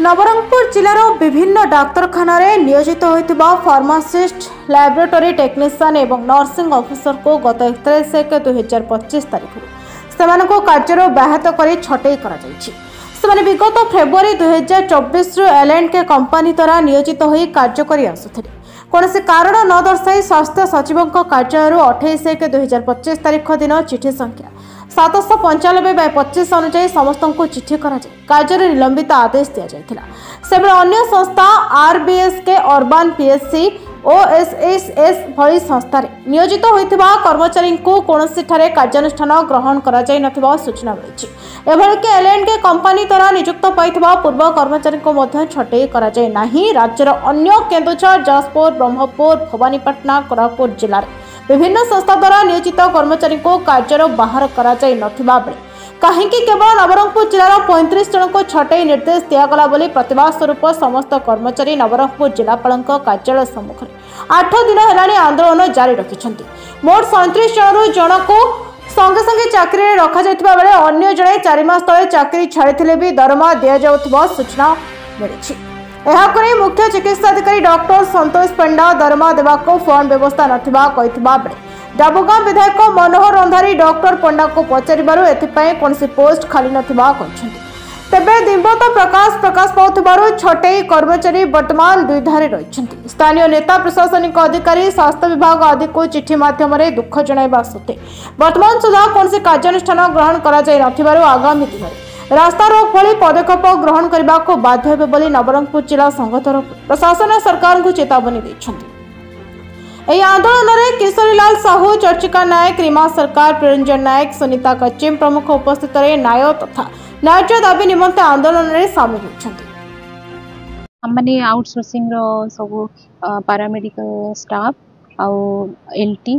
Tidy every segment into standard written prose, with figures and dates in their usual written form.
नवरंगपुर जिलार विभिन्न डाक्तरखाना नियोजित होता फार्मासिस्ट लैबोरेटरी टेक्नीशियन एवं नर्सिंग ऑफिसर को गत 31/1/2025 तारीख से कार्य व्याहत कर छटई कर विगत फेब्रुआरी 2024 एल&के कंपनी द्वारा नियोजित हो कार्य कर आसुथिले कौन कारण न दर्शाई स्वास्थ्य सचिव कार्यालय 28/1/2025 तारीख दिन चिठी संख्या 795/25 अनुसार समस्त को चिठी कार्य निलंबित आदेश दि जाता से अन्य संस्था RBSK अर्बान PSC OSSS भली संस्था नियोजित होता कर्मचारी को कौन कार्यानुष्ठान ग्रहण कर सूचना मिली एभलिक एल&के कंपनी द्वारा नियुक्त पाइथिबा पूर्व कर्मचारी को छटई कर राज्यर अन्य केन्दुझर जाजपुर ब्रह्मपुर भवानीपाटना कोरापुट जिले विभिन्न संस्था द्वारा नियोजित कर्मचारी को कार्य बाहर कर कहीं केवल नवरंगपुर जिलार 35 जन को छटई निर्देश दिगला प्रतिवाद स्वरूप समस्त कर्मचारी नवरंगपुर जिलापाल कार्यालय सम्मुखें 8 दिन है आंदोलन जारी रखिंट मोट 37 जन जन को संगे संगे चाकरी रखा बेले अन्य जड़े 4 मास तले चाकरी छाड़ी भी दरमा दि जाउथिबा सूचना मिली मुख्य चिकित्सा अधिकारी डॉक्टर संतोष पंडा दरमा देवाक फोन व्यवस्था नथिबा कहिथिबा बेले डाबुगां विधायक मनोहर रंधारी डॉक्टर पंडा को पचारिबारु एथिपाई कोनसी पोस्ट खाली नथिबा कहछन्ति तेबे दिम्बत प्रकाश पाउथिबारु छटई कर्मचारी वर्तमान दुईधारे रहिछन्ति स्थानीय नेता प्रशासनिक अधिकारी स्वास्थ्य विभाग आदि को चिठी माध्यम दुख जणाइबा सत्ते वर्तमान सुधा कोनसी कार्यानुष्ठान ग्रहण करा जाय नथिबारु आगामी दिन रास्ता रोक भली पदक्षेप ग्रहण करने को बाध्य हेबे बोली नवरंगपुर जिला संघ तरफ प्रशासन सरकार को चेतावनी दैछन्ति। ଏହି ଆନ୍ଦୋଳନରେ କିଶୋରୀଲାଲ ସାହୁ ଚର୍ଚ୍ଚିକା ନାୟକ ରୀମା ସରକାର ପ୍ରିୟରଞ୍ଜନ ନାୟକ ସୁନିତା କଚିମ ପ୍ରମୁଖ ଉପସ୍ଥିତରେ ନ୍ୟାୟ ତଥା ନ୍ୟାଯ୍ୟ ଦାବି ନିମନ୍ତେ ଆନ୍ଦୋଳନରେ ସାମିଲ ହୋଇଛନ୍ତି। हमने आउटसोर्सिंग रो सब पैरामेडिकल स्टाफ आउ एलटी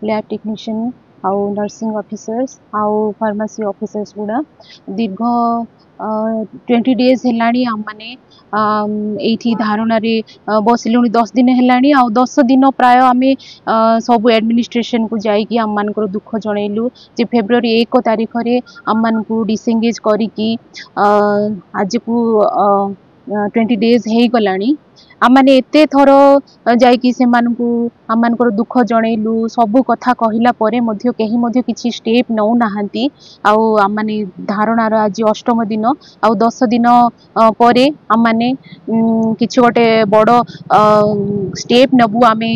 लैब टेक्नीशियन आउ नर्सिंग ऑफिसर्स आउ फार्मेसी ऑफिसर्स गुड़ा दीर्घ 20 डेज हेलाणी हमने एठी धारणा रे बसिलुनी 10 दिन हेलाणी आ 10 दिन प्राय आमे सब एडमिनिस्ट्रेशन को जाई कि हम मान को दुख जणैलु जे फेब्रुआरी 1 तारीख रे हम मान को डिसएंगेज करी कि आज को 20 डेज हे गलाणी आमाने एते थर जाइकी से मानकु आमानकर दुख जणैलु सब कथा कहिला परे मध्य केही मध्य किछि स्टेप नौ नाहंती आउ आमाने धारणार आज 8 दिन आउ 10 दिन परे आमाने किछि गोटे बडो स्टेप नबु आमे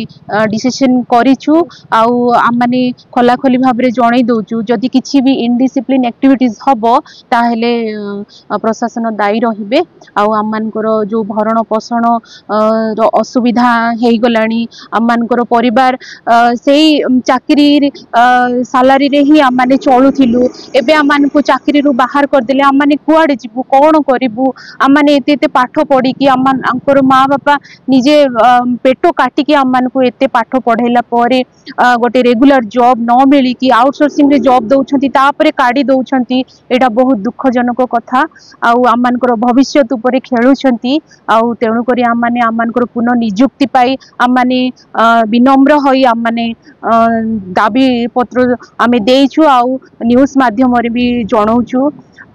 डिसिजन करिछु आउ आमाने खला खली भाबरे जणै दोछु जदि किछि भी इनडिसिप्लिन एक्टिविटीज हबो ताहेले प्रशासन दायी रहिबे आउ आमानकर जो भरण पोषण असुविधा हो गलानी आमर परिवार से चाकरी सालारी रे ही आम चलुलु एबे आम को चाकरी रू बाहर करदे आम कुआड़े जीवु कौन करूँ आम एत पाठ पढ़ी आमर माँ बापा निजे पेट काटिकी आम को एत पाठ पढ़ेला गोटे रेगुलर जॉब न मिलिकी आउटसोर्सिंग रे जॉब दौरान तापर काढ़ी दौरान यहाँ बहुत दुखजनक कथा आमर भविष्य उपर खेलुंट आउ तेणुक आमर पुनः निजुक्ति पाई आमने विनम्र होई आमने दाबी पत्र आमे देइछु आउ न्यूज माध्यम रे भी जणाउछु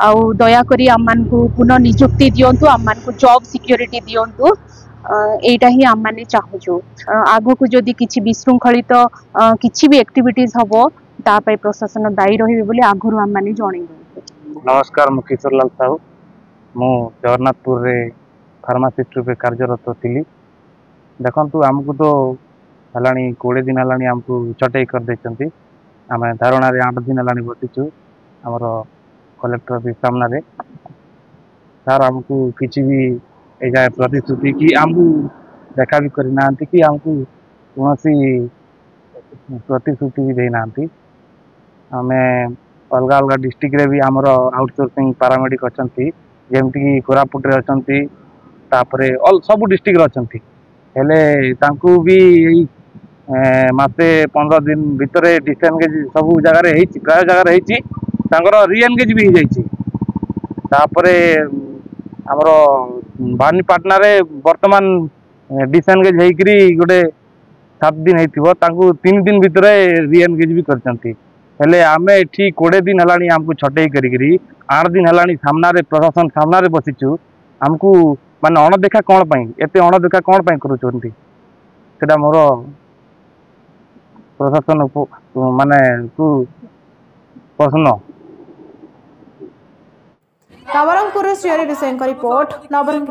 आउ दया करी आमन को पुनः निजुक्ति दियंतु आमन को जॉब सिक्योरिटी दियंतु एटा ही आमने चाहूछु आगो को जदि किछि विशृंखलित किछि भी एक्टिविटीज हबो ता पई प्रशासन दायी रहिबे बोली आगरु आमने जणाइ दउ। नमस्कार मु किशोरलाल साहू मु जगन्नाथपुर रे फार्मासिस्ट रूपे कार्यरत थी देखु आमको तो है 20 दिन है आमको छटई कर देते आम धारणा 8 दिन है बसीचु आमर कलेक्टर ऑफिस सामने सार आमको किसी भी एजा प्रतिश्रुति कि आमको देखा भी करना कि आमको कौन प्रतिश्रुति भी देना आम अलग अलग डिस्ट्रिक्ट रे भी आमर आउटसोर्सिंग पैरामेडिक अच्छा जमती कोरापुट रे अच्छा तापरे सब डिस्ट्रिक्ट अच्छा हेले तांकू भी मासे 15 दिन भितर डिसएनगेज सब जगह प्राय जगह रीएनगेज भी तापरे आमर भवानीपाटना रे वर्तमान डिसएनगेज होकरी गोटे 7 दिन होइथिबो तांकू 3 दिन भितर रीएनगेज भी करचंती हेले आमे एठी 20 दिन हलानी हमकू छटई करिकरी 8 दिन हलानी सामने प्रशासन सामने बसिचु हमकू माने अणदेखा कोन पई एते अणदेखा कोन पई करूचंती सेटा मोर प्रशासन माने तू प्रश्न नवरंगपुर से रिपोर्ट नवरंग।